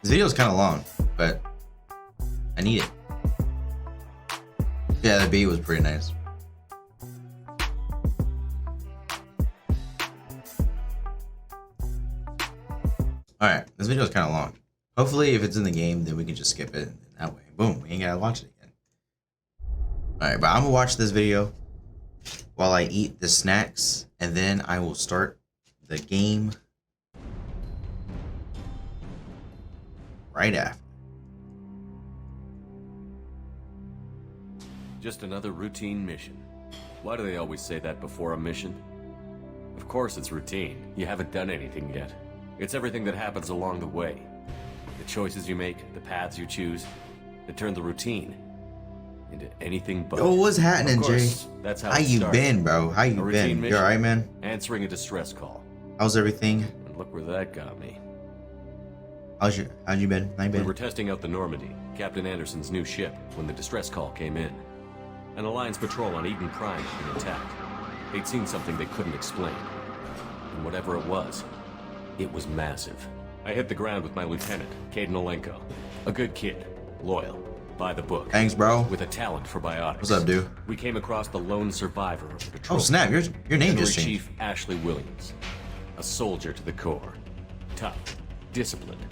This video is kind of long, but I need it. Yeah, the beat was pretty nice. Alright, this video is kind of long. Hopefully, if it's in the game, then we can just skip it. And that way, boom, we ain't gotta watch it again. Alright, but I'm gonna watch this video while I eat the snacks, and then I will start the game right after. Just another routine mission. Why do they always say that before a mission? Of course it's routine. You haven't done anything yet. It's everything that happens along the way. The choices you make, the paths you choose, that turn the routine into anything but. Yo, what's happening, Jay? That's how you been, bro? How you been? You alright, man? Answering a distress call. How's everything? And look where that got me. How'd you been? How you been? We were testing out the Normandy, Captain Anderson's new ship, when the distress call came in. An Alliance patrol on Eden Prime had been attacked. They'd seen something they couldn't explain. And whatever it was massive. I hit the ground with my lieutenant, Caden Olenko. A good kid, loyal, by the book. Thanks, bro. With a talent for biotics. What's up, dude? We came across the lone survivor of the patrol. Oh, snap, your name just changed. Chief Ashley Williams. A soldier to the core. Tough, disciplined,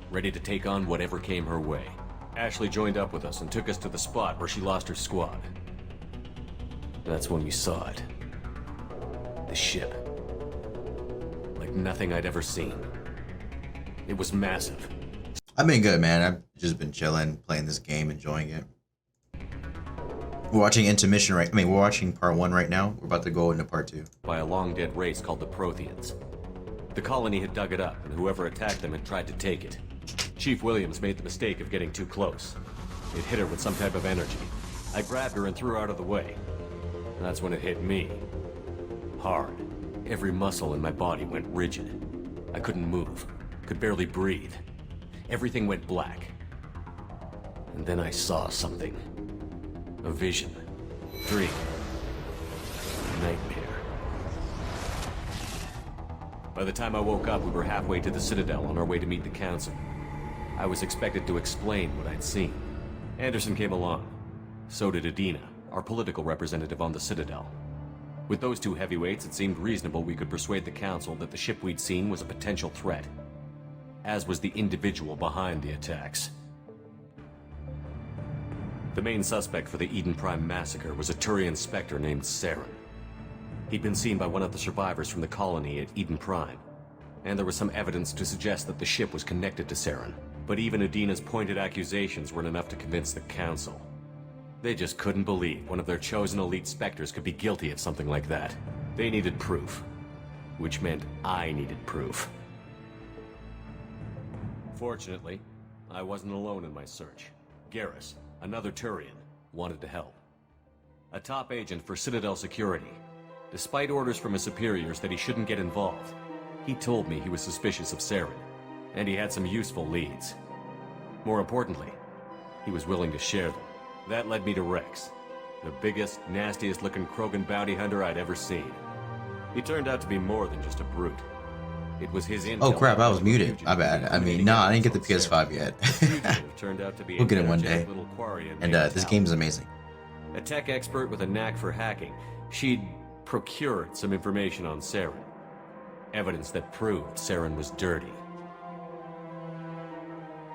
ready to take on whatever came her way. Ashley joined up with us and took us to the spot where she lost her squad. That's when we saw it. The ship. Like nothing I'd ever seen. It was massive. I've been good, man. I've just been chilling, playing this game, enjoying it. We're watching intermission we're watching part 1 right now. We're about to go into part 2. By a long-dead race called the Protheans. The colony had dug it up, and whoever attacked them had tried to take it. Chief Williams made the mistake of getting too close. It hit her with some type of energy. I grabbed her and threw her out of the way. And that's when it hit me. Hard. Every muscle in my body went rigid. I couldn't move. Could barely breathe. Everything went black. And then I saw something. A vision. Dream. Nightmare. By the time I woke up, we were halfway to the Citadel on our way to meet the Council. I was expected to explain what I'd seen. Anderson came along. So did Adina, our political representative on the Citadel. With those two heavyweights, it seemed reasonable we could persuade the Council that the ship we'd seen was a potential threat. As was the individual behind the attacks. The main suspect for the Eden Prime massacre was a Turian Spectre named Saren. He'd been seen by one of the survivors from the colony at Eden Prime, and there was some evidence to suggest that the ship was connected to Saren. But even Adina's pointed accusations weren't enough to convince the Council. They just couldn't believe one of their chosen elite Spectres could be guilty of something like that. They needed proof, which meant I needed proof. Fortunately, I wasn't alone in my search. Garrus, another Turian, wanted to help. A top agent for Citadel Security. Despite orders from his superiors that he shouldn't get involved, he told me he was suspicious of Saren, and he had some useful leads. More importantly, he was willing to share them. That led me to Rex, the biggest, nastiest looking Krogan bounty hunter I'd ever seen. He turned out to be more than just a brute. It was his intel. Oh crap, I was muted. My bad. I didn't get the PS5 yet. We'll get it one day. And this game's amazing. A tech expert with a knack for hacking, she'd procured some information on Saren. Evidence that proved Saren was dirty.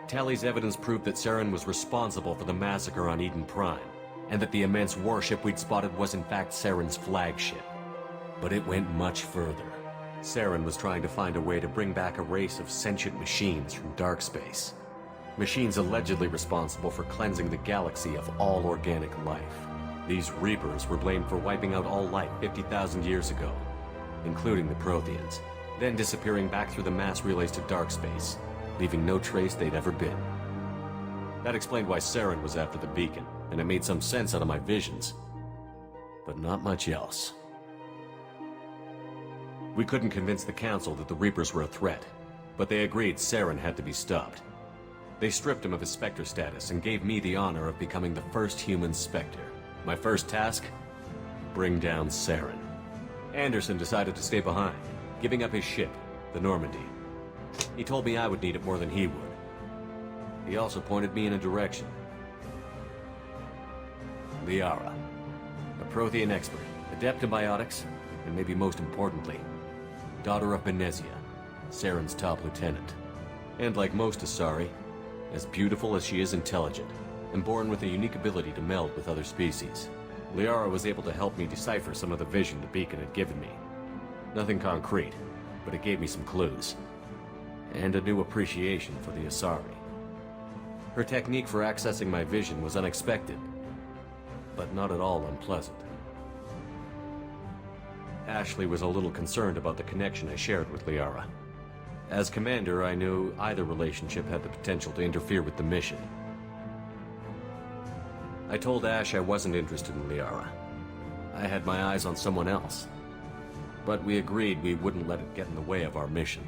Talis' evidence proved that Saren was responsible for the massacre on Eden Prime, and that the immense warship we'd spotted was in fact Saren's flagship. But it went much further. Saren was trying to find a way to bring back a race of sentient machines from dark space. Machines allegedly responsible for cleansing the galaxy of all organic life. These Reapers were blamed for wiping out all life 50,000 years ago, including the Protheans, then disappearing back through the mass relays to dark space, leaving no trace they'd ever been. That explained why Saren was after the beacon, and it made some sense out of my visions. But not much else. We couldn't convince the Council that the Reapers were a threat, but they agreed Saren had to be stopped. They stripped him of his Spectre status and gave me the honor of becoming the first human Spectre. My first task? Bring down Saren. Anderson decided to stay behind, giving up his ship, the Normandy. He told me I would need it more than he would. He also pointed me in a direction. Liara, a Prothean expert, adept in biotics, and maybe most importantly, daughter of Benezia, Saren's top lieutenant. And like most Asari, as beautiful as she is intelligent, and born with a unique ability to meld with other species. Liara was able to help me decipher some of the vision the beacon had given me. Nothing concrete, but it gave me some clues. And a new appreciation for the Asari. Her technique for accessing my vision was unexpected, but not at all unpleasant. Ashley was a little concerned about the connection I shared with Liara. As commander, I knew either relationship had the potential to interfere with the mission. I told Ash I wasn't interested in Liara. I had my eyes on someone else. But we agreed we wouldn't let it get in the way of our mission.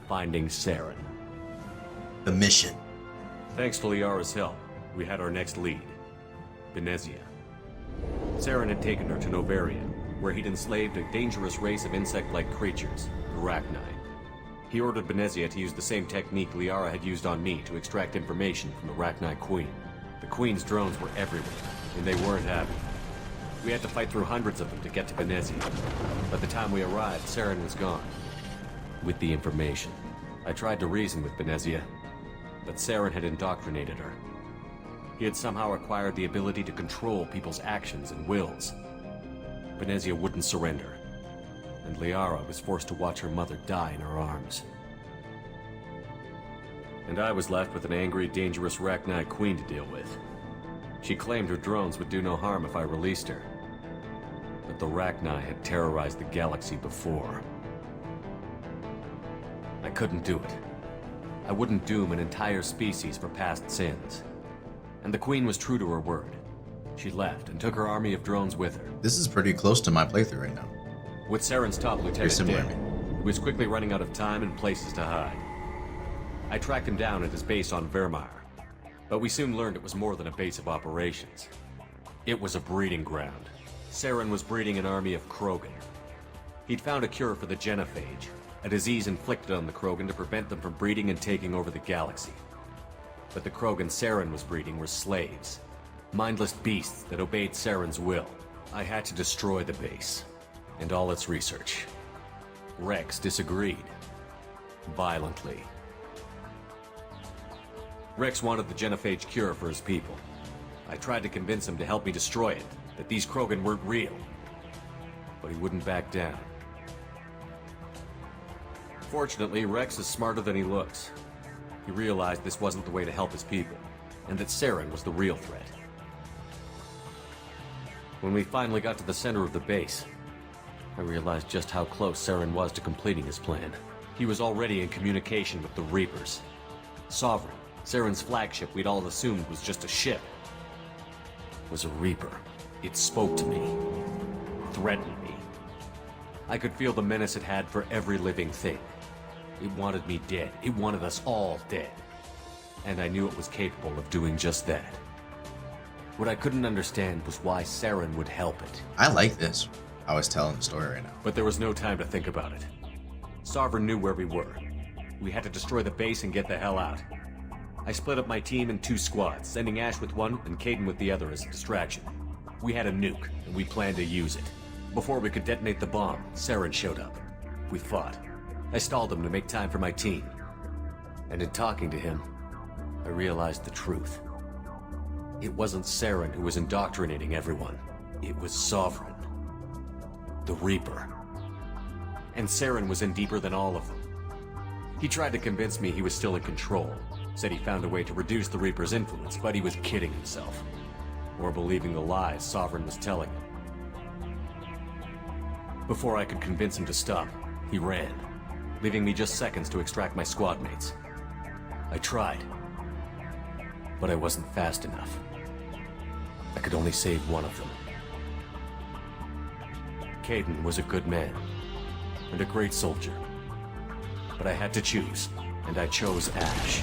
Finding Saren. The mission. Thanks to Liara's help, we had our next lead. Benezia. Saren had taken her to Novaria, where he'd enslaved a dangerous race of insect-like creatures, the Rachni. He ordered Benezia to use the same technique Liara had used on me to extract information from the Rachni Queen. The Queen's drones were everywhere, and they weren't happy. We had to fight through hundreds of them to get to Benezia. By the time we arrived, Saren was gone. With the information, I tried to reason with Benezia, but Saren had indoctrinated her. He had somehow acquired the ability to control people's actions and wills. Benezia wouldn't surrender, and Liara was forced to watch her mother die in her arms. And I was left with an angry, dangerous Rachni Queen to deal with. She claimed her drones would do no harm if I released her. But the Rachni had terrorized the galaxy before. I couldn't do it. I wouldn't doom an entire species for past sins. And the Queen was true to her word. She left and took her army of drones with her. This is pretty close to my playthrough right now. With Saren's top lieutenant similar. dead, he was quickly running out of time and places to hide. I tracked him down at his base on Vermeer, but we soon learned it was more than a base of operations. It was a breeding ground. Saren was breeding an army of Krogan. He'd found a cure for the genophage, a disease inflicted on the Krogan to prevent them from breeding and taking over the galaxy. But the Krogan Saren was breeding were slaves, mindless beasts that obeyed Saren's will. I had to destroy the base, and all its research. Rex disagreed. Violently. Rex wanted the genophage cure for his people. I tried to convince him to help me destroy it, that these Krogan weren't real. But he wouldn't back down. Fortunately, Rex is smarter than he looks. He realized this wasn't the way to help his people, and that Saren was the real threat. When we finally got to the center of the base, I realized just how close Saren was to completing his plan. He was already in communication with the Reapers. Sovereign, Saren's flagship we'd all assumed was just a ship, was a Reaper. It spoke to me, threatened me. I could feel the menace it had for every living thing. It wanted me dead. It wanted us all dead. And I knew it was capable of doing just that. What I couldn't understand was why Saren would help it. I like this. I was telling the story right now. But there was no time to think about it. Sovereign knew where we were. We had to destroy the base and get the hell out. I split up my team in 2 squads, sending Ash with one and Caden with the other as a distraction. We had a nuke, and we planned to use it. Before we could detonate the bomb, Saren showed up. We fought. I stalled him to make time for my team. And in talking to him, I realized the truth. It wasn't Saren who was indoctrinating everyone. It was Sovereign. The Reaper. And Saren was in deeper than all of them. He tried to convince me he was still in control. Said he found a way to reduce the Reaper's influence, but he was kidding himself. Or believing the lies Sovereign was telling him. Before I could convince him to stop, he ran, leaving me just seconds to extract my squad mates. I tried, but I wasn't fast enough. I could only save one of them. Caden was a good man, and a great soldier. But I had to choose, and I chose Ash.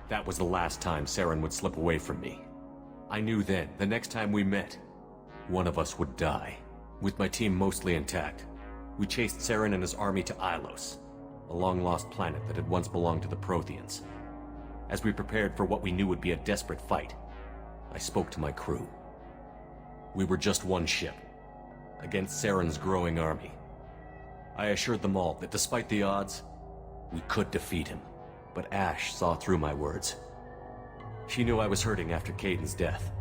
That was the last time Saren would slip away from me. I knew then, the next time we met, one of us would die. With my team mostly intact, we chased Saren and his army to Ilos, a long-lost planet that had once belonged to the Protheans. As we prepared for what we knew would be a desperate fight, I spoke to my crew. We were just one ship, against Saren's growing army. I assured them all that despite the odds, we could defeat him. But Ash saw through my words. She knew I was hurting after Caden's death.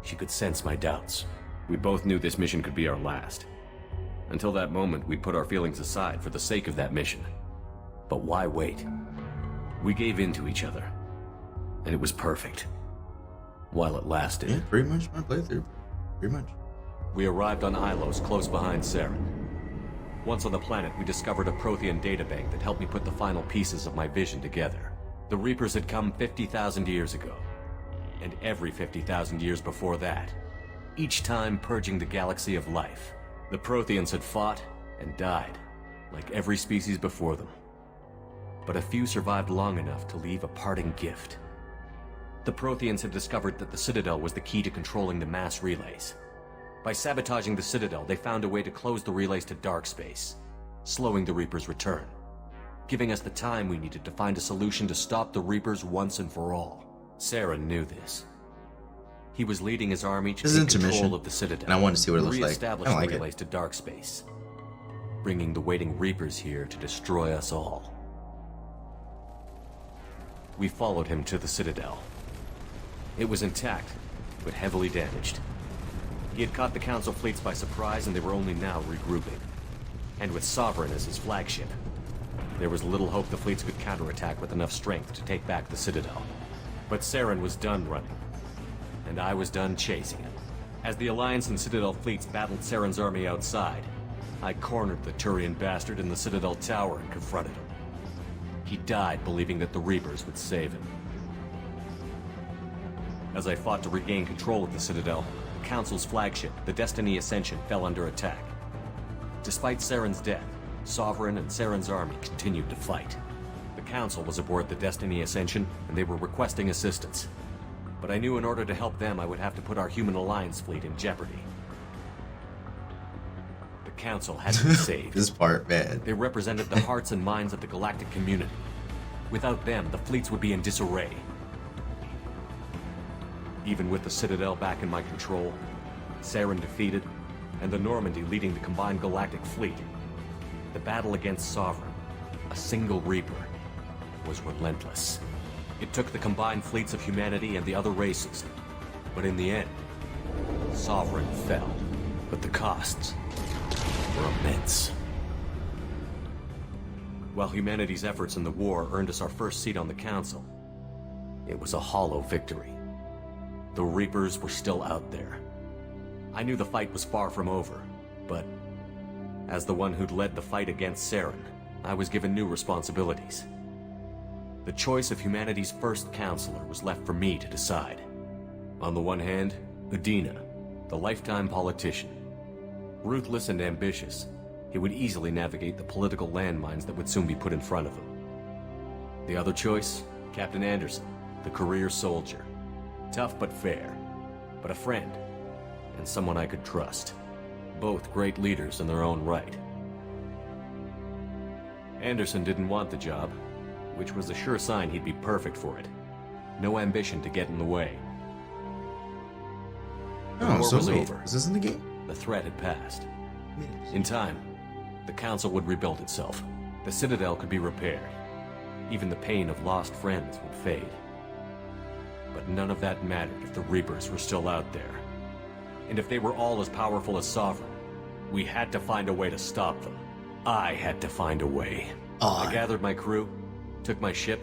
She could sense my doubts. We both knew this mission could be our last. Until that moment, we'd put our feelings aside for the sake of that mission. But why wait? We gave in to each other, and it was perfect. While it lasted. Yeah, pretty much my playthrough. Pretty much. We arrived on Ilos, close behind Saren. Once on the planet, we discovered a Prothean databank that helped me put the final pieces of my vision together. The Reapers had come 50,000 years ago, and every 50,000 years before that, each time purging the galaxy of life. The Protheans had fought and died, like every species before them. But a few survived long enough to leave a parting gift. The Protheans had discovered that the Citadel was the key to controlling the mass relays. By sabotaging the Citadel, they found a way to close the relays to dark space, slowing the Reapers' return, giving us the time we needed to find a solution to stop the Reapers once and for all. Saren knew this. He was leading his army to take control of the Citadel, and I wanted to see what it looks like. Re-establish the relays to dark space, bringing the waiting Reapers here to destroy us all. We followed him to the Citadel. It was intact, but heavily damaged. He had caught the Council fleets by surprise, and they were only now regrouping. And with Sovereign as his flagship, there was little hope the fleets could counterattack with enough strength to take back the Citadel. But Saren was done running, and I was done chasing him. As the Alliance and Citadel fleets battled Saren's army outside, I cornered the Turian bastard in the Citadel tower and confronted him. He died believing that the Reapers would save him. As I fought to regain control of the Citadel, the Council's flagship, the Destiny Ascension, fell under attack. Despite Saren's death, Sovereign and Saren's army continued to fight. The Council was aboard the Destiny Ascension, and they were requesting assistance. But I knew in order to help them, I would have to put our Human Alliance fleet in jeopardy. The Council had to be saved. This part, man. They represented the hearts and minds of the galactic community. Without them, the fleets would be in disarray. Even with the Citadel back in my control, Saren defeated, and the Normandy leading the combined galactic fleet, the battle against Sovereign, a single Reaper, was relentless. It took the combined fleets of humanity and the other races, but in the end, Sovereign fell. But the costs were immense. While humanity's efforts in the war earned us our first seat on the Council, it was a hollow victory. The Reapers were still out there. I knew the fight was far from over, but as the one who'd led the fight against Saren, I was given new responsibilities. The choice of humanity's first counselor was left for me to decide. On the one hand, Udina, the lifetime politician. Ruthless and ambitious, he would easily navigate the political landmines that would soon be put in front of him. The other choice, Captain Anderson, the career soldier. Tough but fair, but a friend, and someone I could trust. Both great leaders in their own right. Anderson didn't want the job, which was a sure sign he'd be perfect for it. No ambition to get in the way. The war was over. Is this in the game? The threat had passed. In time, the Council would rebuild itself. The Citadel could be repaired. Even the pain of lost friends would fade. But none of that mattered if the Reapers were still out there. And if they were all as powerful as Sovereign, we had to find a way to stop them. I had to find a way. I gathered my crew, took my ship,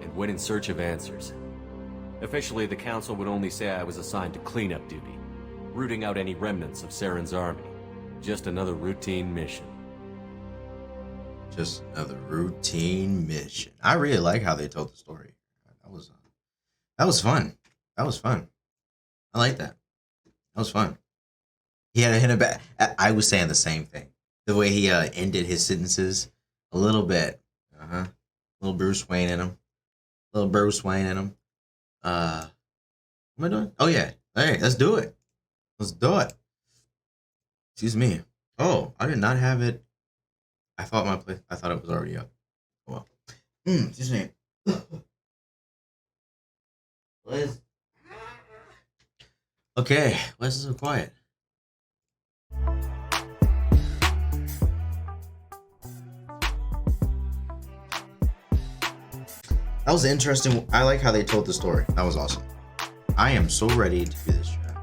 and went in search of answers. Officially, the Council would only say I was assigned to cleanup duty, rooting out any remnants of Saren's army. Just another routine mission. Just another routine mission. I really like how they told the story. That was fun. That was fun. I like that. That was fun. He had a hint of back. I was saying the same thing. The way he ended his sentences, a little bit. Little Bruce Wayne in him. Little Bruce Wayne in him. What am I doing? Oh yeah. Hey, let's do it. Let's do it. Excuse me. Oh, I did not have it I thought I thought it was already up. Oh, well. Excuse me. Liz. Okay, why is it so quiet? That was interesting. I like how they told the story. That was awesome. I am so ready to do this chat.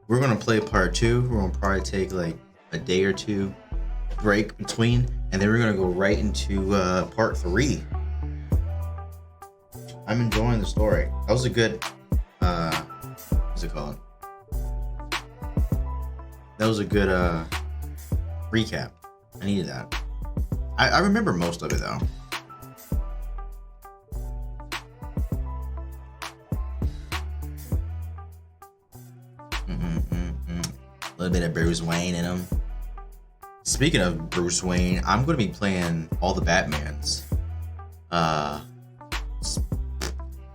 We're gonna play part 2. We're gonna probably take like a day or 2 break between, and then we're gonna go right into part 3. I'm enjoying the story. That was a good what's it called? That was a good recap. I needed that. I remember most of it though. A little bit of Bruce Wayne in him. Speaking of Bruce Wayne, I'm going to be playing all the Batmans.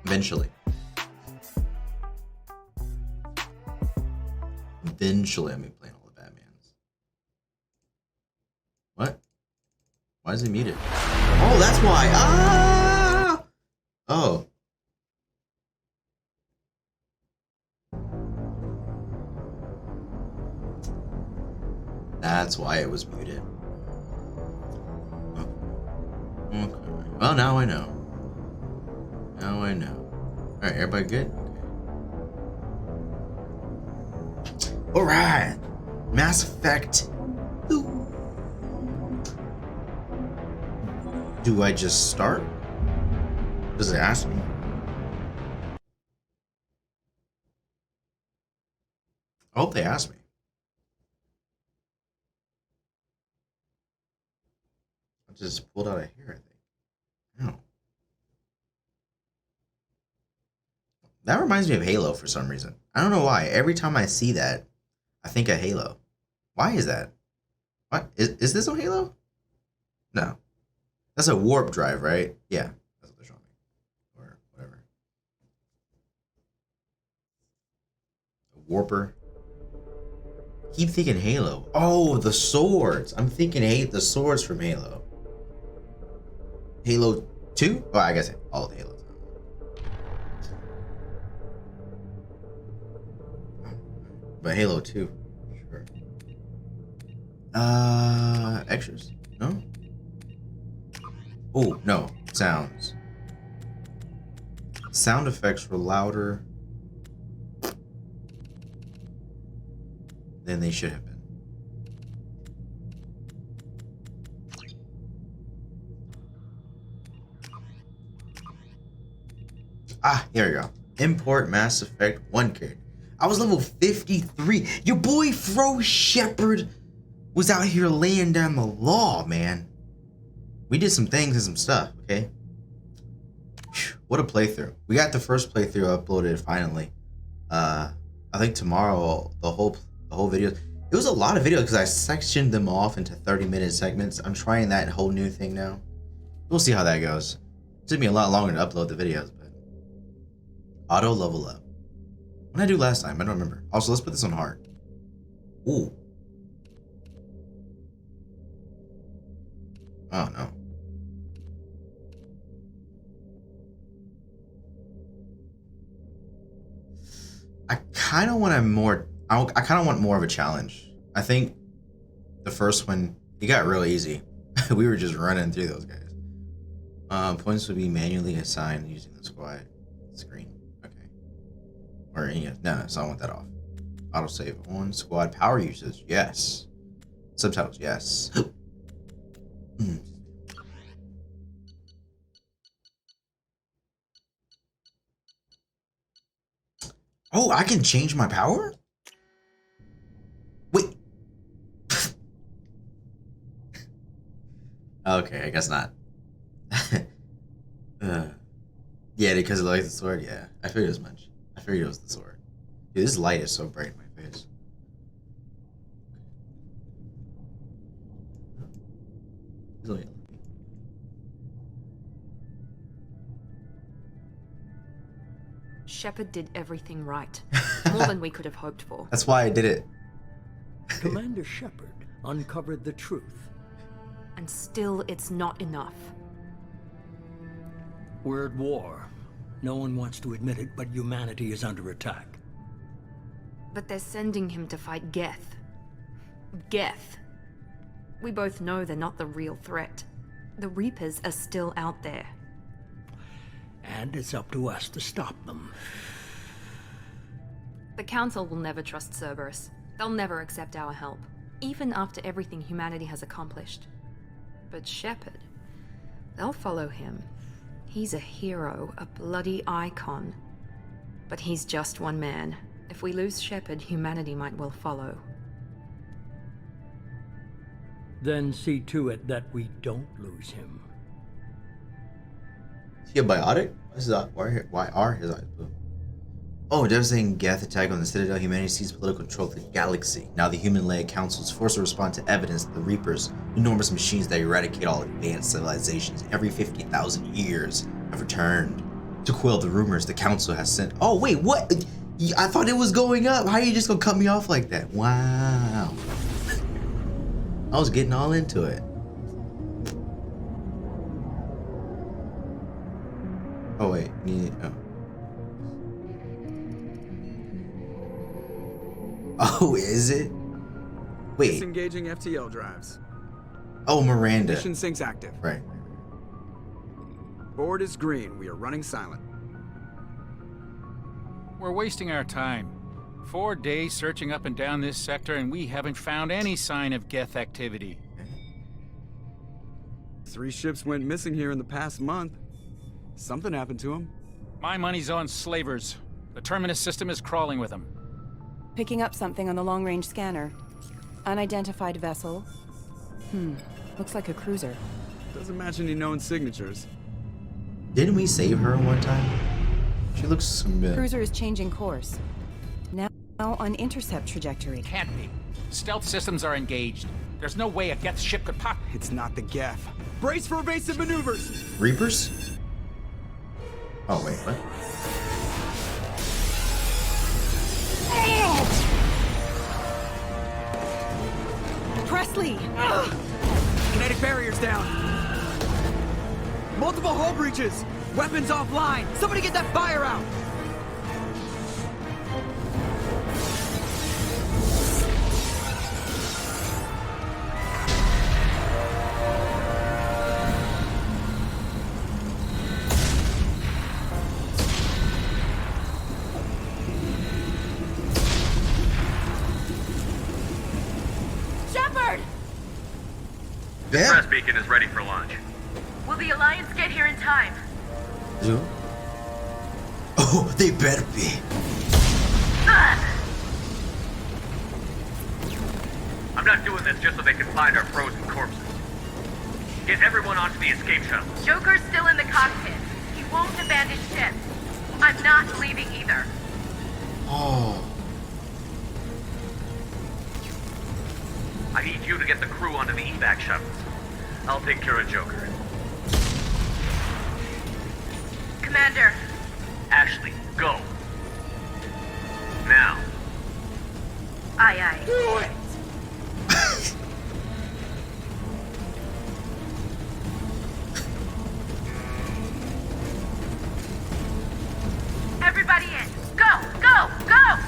Eventually. Eventually, I'm going to be playing all the Batmans. What? Why is it muted? Oh, that's why. Ah! Oh. That's why it was muted. Oh. Okay. Well, now I know. Now I know. Alright, everybody good? Okay. Alright! Mass Effect. Do I just start? Does it ask me? I hope they ask me. I just pulled out a hair, I think. No. That reminds me of Halo for some reason. I don't know why. Every time I see that, I think of Halo. Why is that? What? Is this on Halo? No. That's a warp drive, right? Yeah. That's what they're showing me. Or whatever. A warper. Keep thinking Halo. Oh, the swords. I'm thinking the swords from Halo. Halo 2? Well, I guess all the Halos. But Halo 2, sure. Extras? No? Oh, no. Sounds. Sound effects were louder than they should have been. Ah, here we go. Import Mass Effect 1 card. I was level 53. Your boy Fro Shepard was out here laying down the law, man. We did some things and some stuff, okay? Whew, what a playthrough. We got the first playthrough uploaded finally. I think tomorrow the whole video. It was a lot of videos because I sectioned them off into 30-minute segments. I'm trying that whole new thing now. We'll see how that goes. It took me a lot longer to upload the videos, but auto level up. What did I do last time? I don't remember. Also, let's put this on hard. Ooh. Oh no. I kind of want I kind of want more of a challenge. I think the first one, it got real easy. We were just running through those guys. Points would be manually assigned using the squad screen. Okay. Or no, so I want that off. Autosave on squad power usage. Yes. Subtitles. Yes. Oh, I can change my power? Wait. Okay, I guess not. Yeah, because it likes the sword. Yeah, I figured as much. I figured it was the sword. Dude, this light is so bright in my face. Shepard did everything right. More than we could have hoped for. That's why I did it. Commander Shepard uncovered the truth. and still it's not enough. We're at war. No one wants to admit it, but humanity is under attack. But they're sending him to fight Geth. Geth. We both know they're not the real threat. The Reapers are still out there. And it's up to us to stop them. The Council will never trust Cerberus. They'll never accept our help, even after everything humanity has accomplished. But Shepard, they'll follow him. He's a hero, a bloody icon. But he's just one man. If we lose Shepard, humanity might well follow. Then see to it that we don't lose him. Is he a biotic? Why are his eyes blue? Oh, devastating Geth attack on the Citadel. Humanity seized political control of the galaxy. Now the human-led council is forced to respond to evidence that the Reapers, enormous machines that eradicate all advanced civilizations every 50,000 years, have returned. To quell the rumors, the council has sent... Oh, wait, what? I thought it was going up. How are you just gonna cut me off like that? Wow. I was getting all into it. Oh, wait. Oh. Oh, is it? Wait. Disengaging FTL drives. Oh, Miranda. Mission syncs active. Right. Board is green. We are running silent. We're wasting our time. 4 days searching up and down this sector, and we haven't found any sign of Geth activity. 3 ships went missing here in the past month. Something happened to them. My money's on slavers. The Terminus system is crawling with them. Picking up something on the long-range scanner. Unidentified vessel. Looks like a cruiser. Doesn't match any known signatures. Didn't we save her one time? She looks familiar. Cruiser is changing course. Now on intercept trajectory. Can't be. Stealth systems are engaged. There's no way a Geth ship could pop. It's not the Geth. Brace for evasive maneuvers! Reapers? Oh, wait, what? Presley! Kinetic barriers down. Multiple hull breaches. Weapons offline. Somebody get that fire out. Press beacon is ready for launch. Will the Alliance get here in time? Who? Oh, they better be. I'm not doing this just so they can find our frozen corpses. Get everyone onto the escape shuttle. Joker's still in the cockpit. He won't abandon ship. I'm not leaving either. Oh. I need you to get the crew onto the evac shuttles. I'll take care of Joker. Commander. Ashley, go. Now. Aye, aye. Do it! Everybody in. Go, go, go!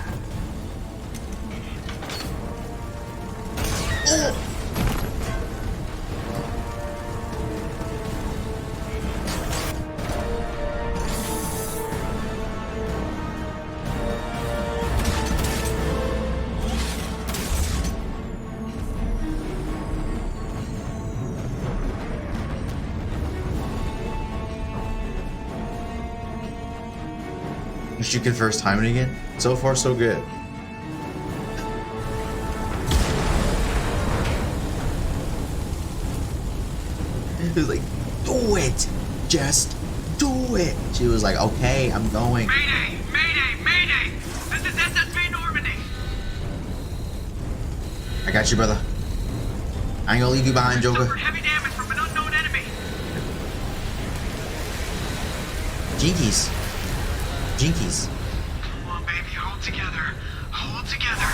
You can first time it again? So far, so good. He was like, do it! Just do it! She was like, okay, I'm going. Mayday! Mayday! Mayday! This is SSV Normandy! I got you, brother. I ain't gonna leave you behind, Joker. Suffered heavy damage from an unknown enemy. Jinkies. Jinkies. Come on, baby, hold together. Hold together.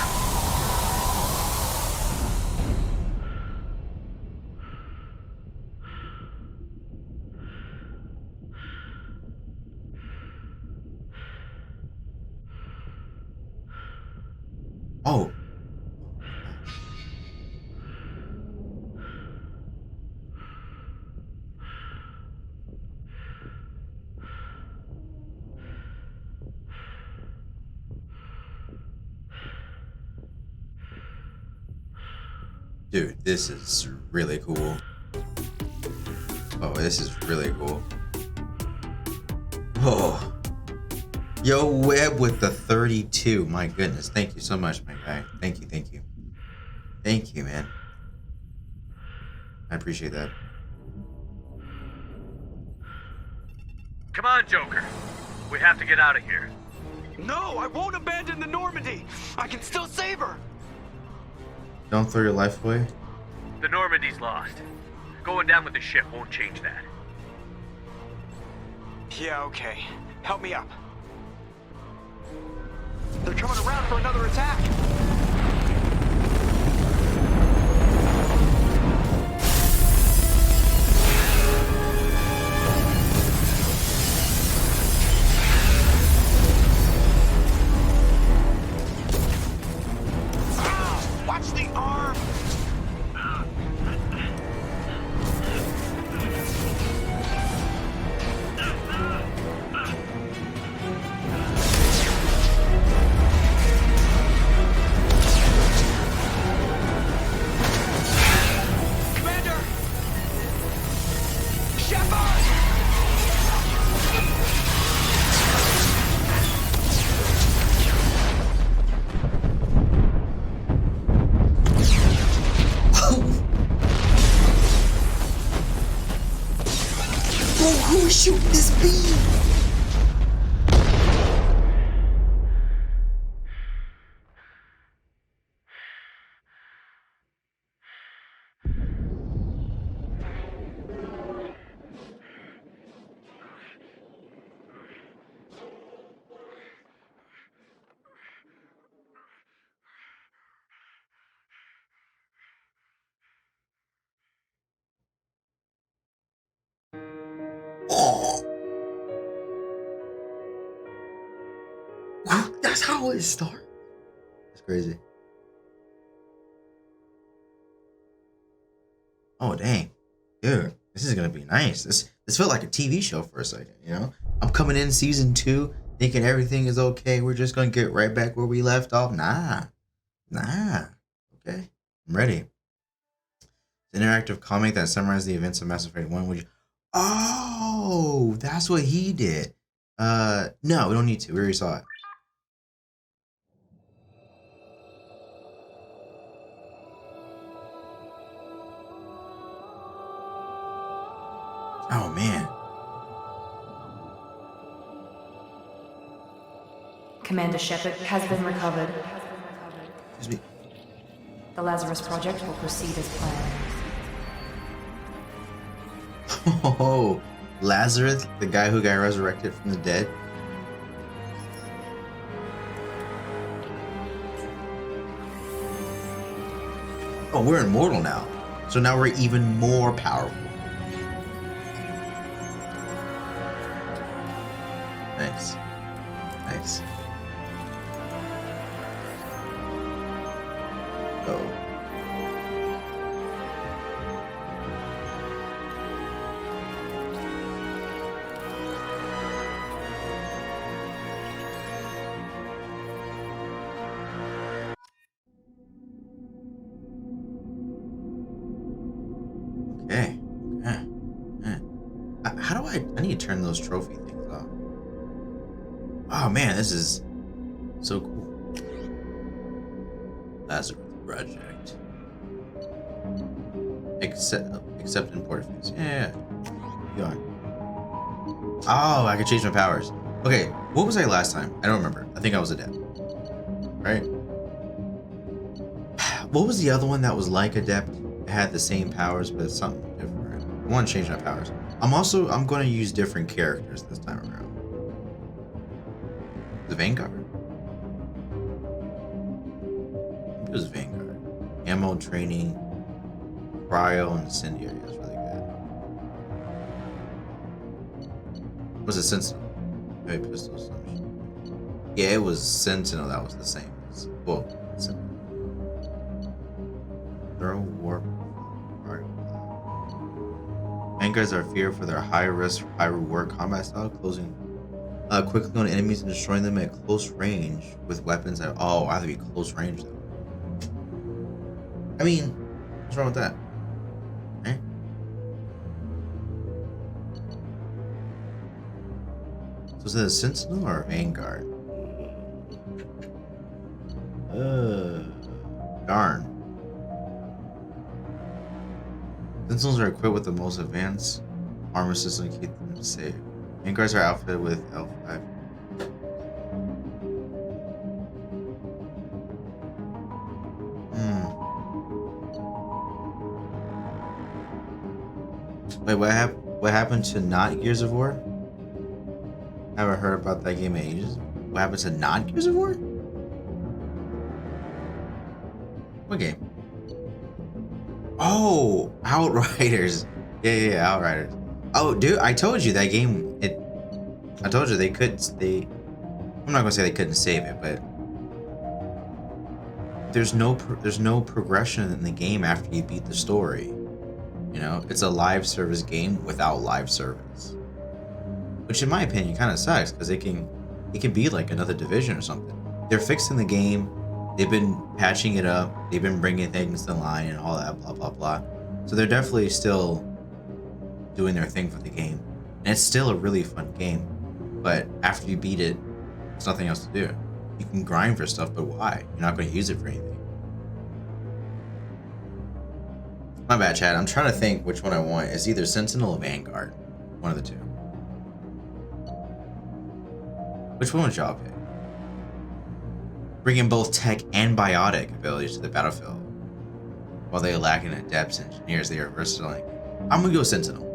Dude, this is really cool. Oh, this is really cool. Oh. Yo, Webb with the 32. My goodness. Thank you so much, my guy. Thank you, thank you. Thank you, man. I appreciate that. Come on, Joker. We have to get out of here. No, I won't abandon the Normandy. I can still save her. Don't throw your life away. The Normandy's lost. Going down with the ship won't change that. Yeah, okay. Help me up. They're coming around for another attack. Watch the arm! Commander! Shepard! Bro, who is shooting this beam? That's how it starts. That's crazy. Oh dang, dude, this is gonna be nice. This felt like a TV show for a second. You know, I'm coming in season 2 thinking everything is okay. We're just gonna get right back where we left off. Nah. Okay, I'm ready. It's an interactive comic that summarizes the events of Mass Effect 1. Would you? Oh, that's what he did. No, we don't need to. We already saw it. Oh man. Commander Shepard has been recovered. Excuse me. The Lazarus Project will proceed as planned. Oh, Lazarus, the guy who got resurrected from the dead. Oh, we're immortal now. So now we're even more powerful. Nice. Nice. Oh. Okay. How do I need to turn those trophy things off. Oh man, this is so cool. Lazarus Project. Except in Portafuse. Yeah. Go on. Oh, I can change my powers. Okay, what was I last time? I don't remember. I think I was Adept. Right? What was the other one that was like Adept? It had the same powers, but it's something different. I want to change my powers. I'm going to use different characters this time around. The Vanguard? It was Vanguard. Ammo training, cryo, and incendiary. That's really good. Was it Sentinel? Maybe pistol. Some shit. Yeah, it was Sentinel. That was the same. Well, Sentinel. Thorough warp. Vanguards are feared for their high risk, high reward combat style, closing quickly on enemies and destroying them at close range with weapons that I have to be close range though. I mean, What's wrong with that? Eh? So is it a Sentinel or a Vanguard? Darn. Sentinels are equipped with the most advanced armor system to keep them safe. Vanguards are outfitted with L5. Wait, what happened to not Gears of War? Haven't heard about that game in ages. What happened to not Gears of War? What game? Oh, Outriders. Yeah, Outriders. Oh, dude, I told you that game. I told you they could. I'm not gonna say they couldn't save it, but there's no progression in the game after you beat the story. You know, it's a live service game without live service, which in my opinion kind of sucks because it can be like another Division or something. They're fixing the game. They've been patching it up. They've been bringing things to line and all that, blah, blah, blah. So they're definitely still doing their thing for the game. And it's still a really fun game. But after you beat it, there's nothing else to do. You can grind for stuff, but why? You're not going to use it for anything. My bad, Chad. I'm trying to think which one I want. It's either Sentinel or Vanguard. One of the two. Which one would y'all pick? Bringing both tech and biotic abilities to the battlefield. While they lack in adepts and engineers, they are versatile. I'm gonna go Sentinel.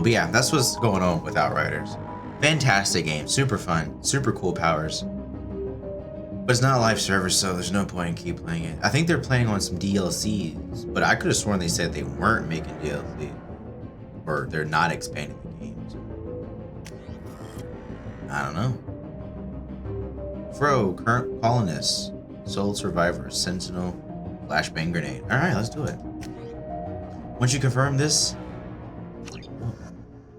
But yeah, that's what's going on with Outriders. Fantastic game, super fun, super cool powers. But it's not a live server, so there's no point in keep playing it. I think they're playing on some DLCs, but I could have sworn they said they weren't making DLC. Or they're not expanding the games. I don't know. Fro, current colonists, soul survivors, sentinel, flashbang grenade. Alright, let's do it. Once you confirm this,